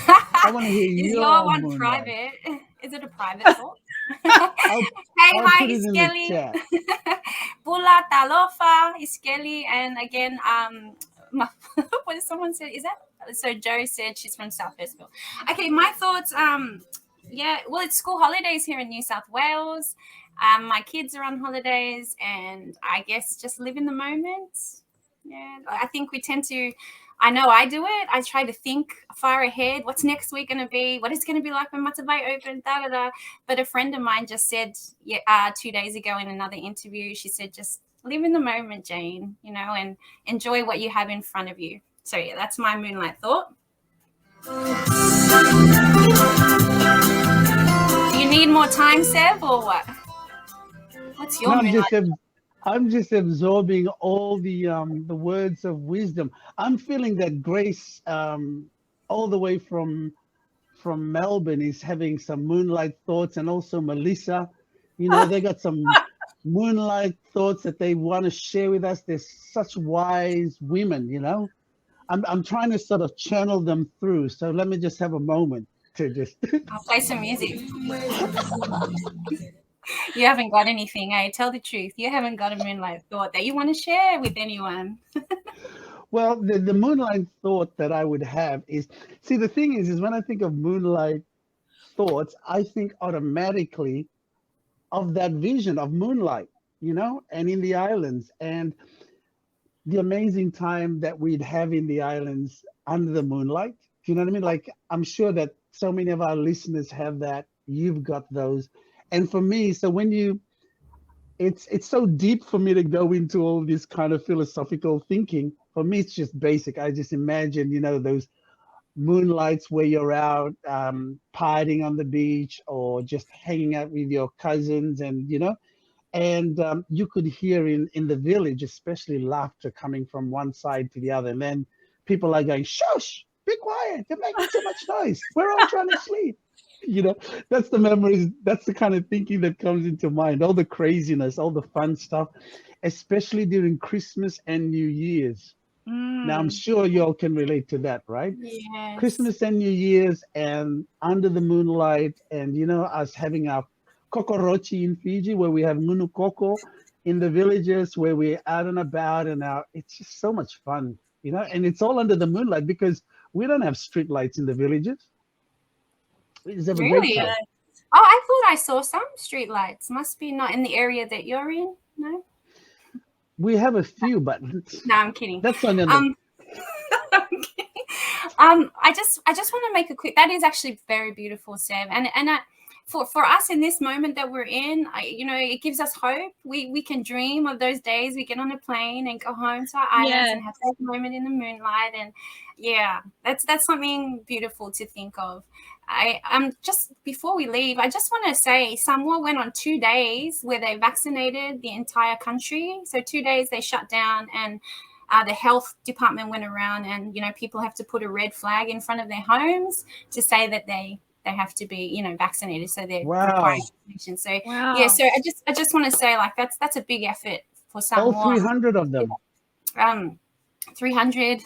I want to hear Is your your one moonlight. private? Is it a private thought? I'll Hi, put it in the Iskeli. chat. Bula Talofa, Iskeli, and again, what did someone say? Is that? So Joe said she's from South Westville. Okay, my thoughts. Yeah, well, it's school holidays here in New South Wales. My kids are on holidays, and I guess just live in the moment. Yeah, I think we tend to. I know I do it. I try to think far ahead. What's next week going to be? What is it going to be like when Matavai opens? Da, da, da. But a friend of mine just said 2 days ago in another interview, she said, just live in the moment, Jane, you know, and enjoy what you have in front of you. So, yeah, that's my moonlight thought. Do you need more time, Sev, or what? What's your moonlight? I'm just absorbing all the words of wisdom. I'm feeling that Grace, all the way from Melbourne, is having some moonlight thoughts, and also Melissa. You know, they got some moonlight thoughts that they want to share with us. They're such wise women, you know. I'm trying to sort of channel them through. So let me just have a moment to just. I'll play some music. You haven't got anything, eh? Tell the truth. You haven't got a moonlight thought that you want to share with anyone. Well, the moonlight thought that I would have is, see, the thing is when I think of moonlight thoughts, I think automatically of that vision of moonlight, you know, and in the islands, and the amazing time that we'd have in the islands under the moonlight. Do you know what I mean? Like, I'm sure that so many of our listeners have that. You've got those. And for me, so when it's so deep for me to go into all this kind of philosophical thinking. For me, it's just basic. I just imagine, you know, those moonlights where you're out partying on the beach or just hanging out with your cousins, and, you know, and you could hear in the village, especially laughter coming from one side to the other. And then people are going, shush, be quiet, you're making too much noise. We're all trying to sleep. You know, that's the memories, that's the kind of thinking that comes into mind, all the craziness, all the fun stuff, especially during Christmas and New Year's. Now, I'm sure you all can relate to that, right? Yes. Christmas and New Year's, and under the moonlight, and, you know, us having our kokorochi in Fiji, where we have ngunu koko in the villages, where we're out and about, and it's just so much fun, you know, and it's all under the moonlight because we don't have street lights in the villages. Really? Oh, I thought I saw some street lights. Must be not in the area that you're in. No. We have a few, but no, I'm kidding. That's on the. I just want to make a quick. That is actually very beautiful, Sev, and for us in this moment that we're in, you know, it gives us hope. We can dream of those days we get on a plane and go home to our islands and have that moment in the moonlight, and that's something beautiful to think of. Just before we leave, I just want to say Samoa went on 2 days where they vaccinated the entire country. So 2 days they shut down, and the health department went around, and, you know, people have to put a red flag in front of their homes to say that they have to be, you know, vaccinated. So they're requiring vaccination. So yeah, so I just want to say, like, that's a big effort for Samoa. All 300 of them. 300.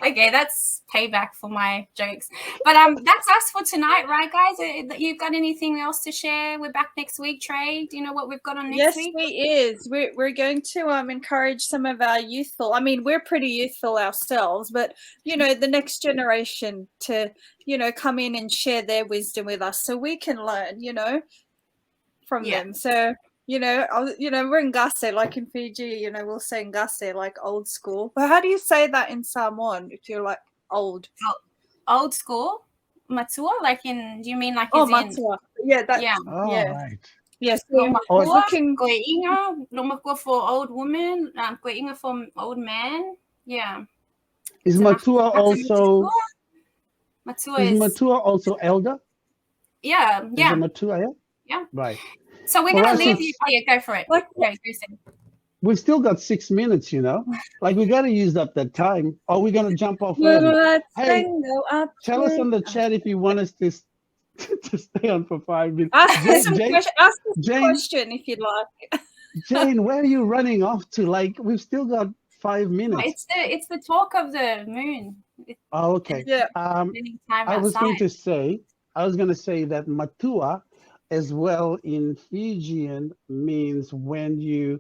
Okay, that's payback for my jokes. But that's us for tonight, right, guys? You've got anything else to share? We're back next week, Trey. Do you know what we've got on next week? Yes, we're going to encourage some of our youthful. I mean, we're pretty youthful ourselves, but, you know, the next generation to, you know, come in and share their wisdom with us so we can learn, you know, from them. So, you know, we're ngase, like in Fiji, you know, we'll say ngase, like old school. But how do you say that in Samoan if you're like old? old school matua, like in? Do you mean like Oh, as in? matua. Yeah, that's Yeah. All yeah. right. Yes, Lo we're makua, looking. koe inga, lo makua for old woman, koe inga for old man. Yeah. Is So matua that's a also matua. Matua is is, matua also elder? yeah, Is a yeah, matua, yeah? yeah. Right. So we're For gonna us, leave you. it's Oh yeah, go for it. Like, Go, Susan. we've still got 6 minutes, you know. Like we got to use up that time. Or we're gonna jump off early. Hey, tell us on the chat if you want us to to stay on for 5 minutes. Ask us Jane, a Jane, question if you'd like. Jane, where are you running off to? Like we've still got 5 minutes. It's the talk of the moon. It's Oh, okay. Yeah. spending time I was going outside. to say that matua as well in Fijian means when you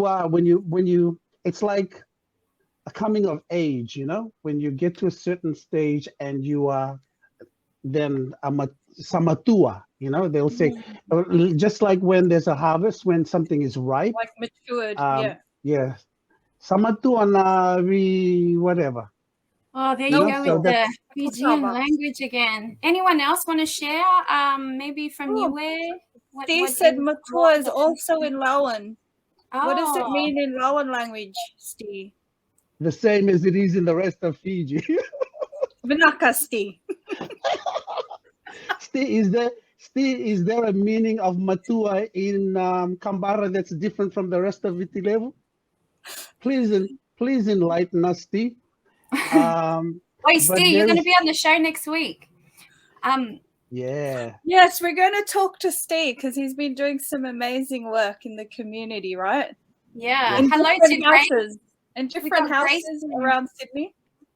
are when you it's like a coming of age, you know, when you get to a certain stage and you are then samatua, you know, they'll say just like when there's a harvest, when something is ripe, Like matured. yeah, samatua na whatever. Oh, there You you know, go so with the that's Fijian Starbucks. language again. Anyone else want to share? Maybe from Oh, Niue? Steve what said is matua is the- also in Lauan. What does it Oh, mean in Lauan language, Steve? the same as it is in the rest of Fiji. Vinaka, Steve. Is there a meaning of matua in Kambara that's different from the rest of Vitilevu? Please enlighten us, Steve. wait, But Steve, you're going to there's be on the show next week. yeah. Yes, we're going to talk to Steve because he's been doing some amazing work in the community, right? Yeah. Yes. Hello to Different Grace. houses. In different got Grace houses in- around Sydney.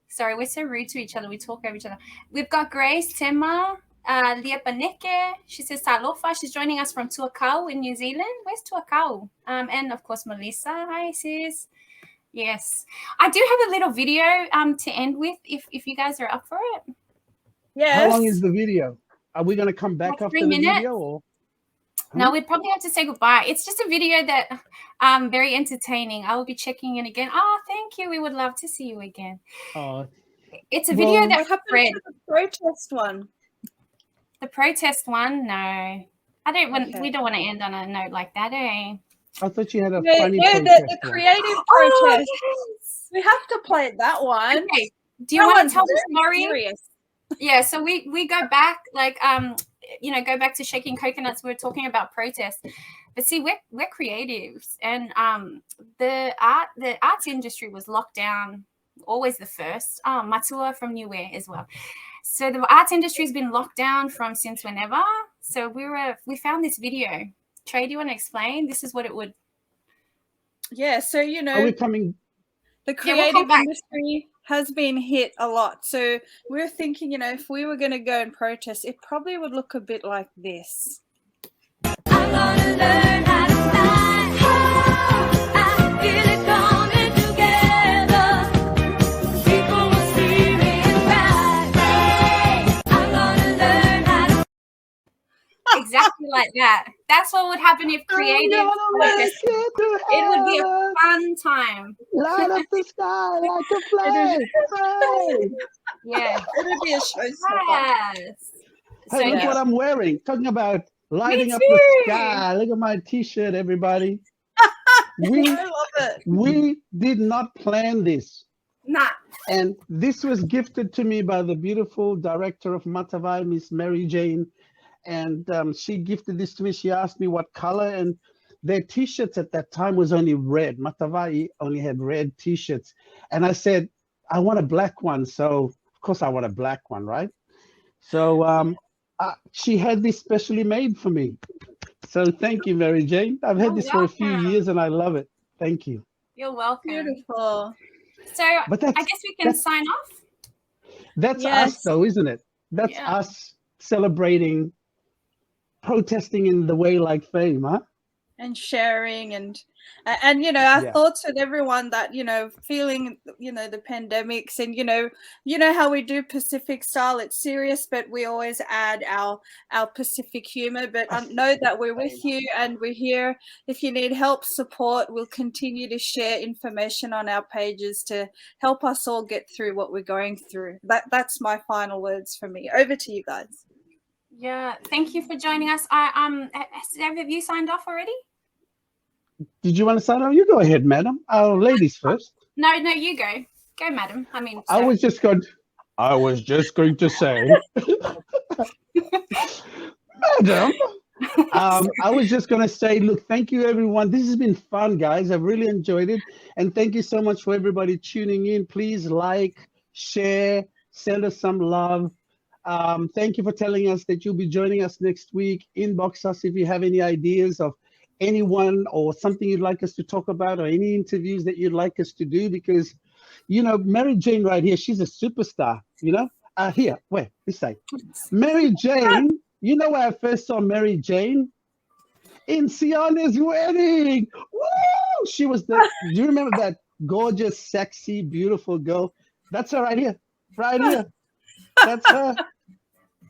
Sorry, we're so rude to each other. We talk over each other. We've got Grace Tema, Liepaneke. She says Talofa. She's joining us from Tuakau in New Zealand. Where's Tuakau? And of course, Melissa. Hi, sis. Yes. I do have a little video to end with if you guys are up for it. Yes. How long is the video? Are we going to come back Like after 3 the minutes. video or? No, we'd probably have to say goodbye. It's just a video that very entertaining. I will be checking in again. Oh, thank you. We would love to see you again. It's a video well, that What happened Fred, to the protest one? the protest one. No, I don't want. Okay. We don't want to end on a note like that, eh? I thought you had a No, funny no, protest the one. creative Oh, protest. yes. We have to play that one. Okay. Do you That want one's to tell the very story? serious. Yeah. So we go back like go back to shaking coconuts. We were talking about protests, but see, we're creatives, and the arts industry was locked down. Always the first. Matua from Niue as well. So the arts industry has been locked down since whenever. So we found this video. Trey, do you want to explain? This is what it would. Yeah, so Are we coming? the Yeah, we'll creative come back. industry has been hit a lot. So we're thinking, if we were going to go and protest, it probably would look a bit like this. I'm gonna learn how to fly. Oh, I feel it coming together. People will see me and cry. Hey, I'm gonna learn how to. Exactly like that. That's what would happen if creative protested. It would be a fun time. Light up the sky like a flag. Hooray! Yeah. It would be a showstopper. Yes. Hey, So look yeah. what I'm wearing. Talking about lighting up too. the sky. Look at my T-shirt, everybody. We I love it. we did not plan this, Nah. and this was gifted to me by the beautiful director of Matavai, Miss Maryjane, and she gifted this to me. She asked me what color, and their T-shirts at that time was only red. Matavai only had red T-shirts, and I said I want a black one. So of course I want a black one, right? So she had this specially made for me. So thank you, Maryjane. I've had this for a few welcome. years and I love it. Thank you. You're welcome. Beautiful. So But I guess we can sign off. That's Yes. us though, isn't it? That's Yeah. us celebrating, protesting in the way like fame, huh? and sharing and our thoughts with everyone that feeling the pandemics, and how we do Pacific style. It's serious, but we always add our Pacific humor. But know that we're with you and we're here. If you need help, support, we'll continue to share information on our pages to help us all get through what we're going through. That's my final words from me. Over to you guys. Yeah, thank you for joining us. Have you signed off already? Did you want to sign off? You go ahead, madam. Ladies first. No, you go. Go, madam. I mean, I was just going to say, madam. I was just going to say, look, thank you, everyone. This has been fun, guys. I've really enjoyed it. And thank you so much for everybody tuning in. Please like, share, send us some love. Thank you for telling us that you'll be joining us next week. Inbox us if you have any ideas of anyone or something you'd like us to talk about, or any interviews that you'd like us to do, because Mary Jane right here, she's a superstar. Here, wait, this side. Mary Jane, you know where I first saw Mary Jane? In Siana's wedding. Woo! She was do you remember that gorgeous, sexy, beautiful girl? That's her right here. That's her.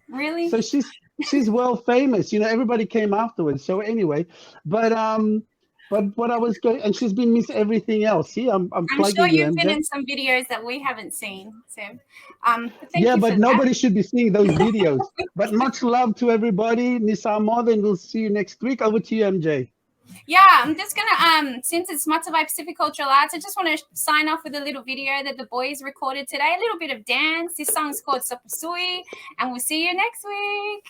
Really? So she's well famous. Everybody came afterwards. So anyway, but what I was going, and she's been Miss Everything Else. See, I'm sure you've been in some videos that we haven't seen. So, but nobody should be seeing those videos. But much love to everybody. Nisa Mod, and we'll see you next week. Over to you, MJ. Yeah, I'm just gonna since it's Matavai Pacific Cultural Arts, I just want to sign off with a little video that the boys recorded today. A little bit of dance. This song's called Sapasui, and we'll see you next week.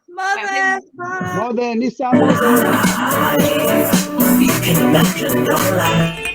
Mother, Nisa Mother. You can imagine your life.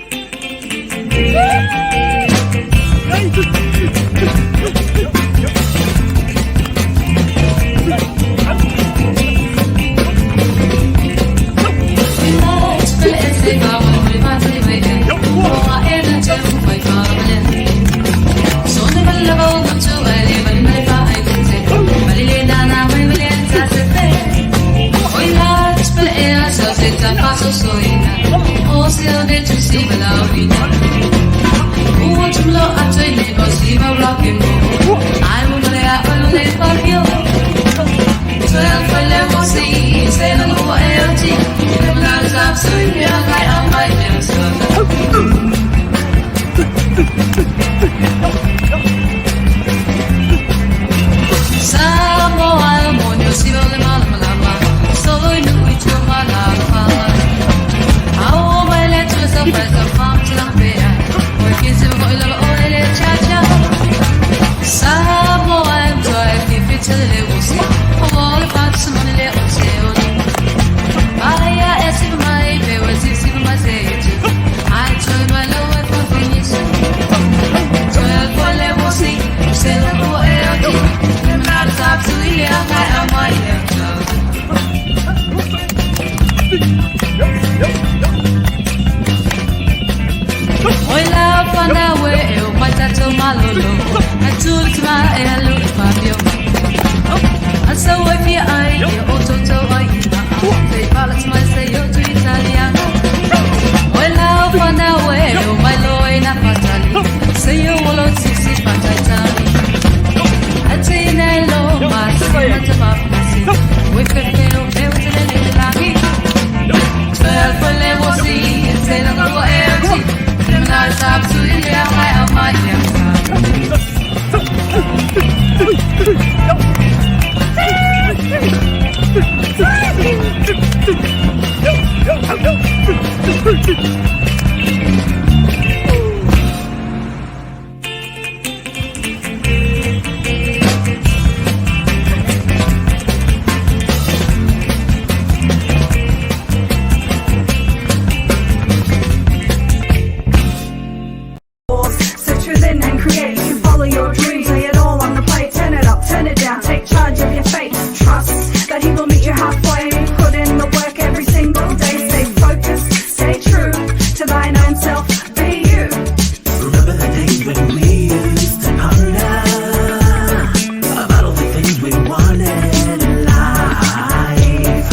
Wanted in life.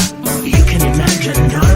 You can imagine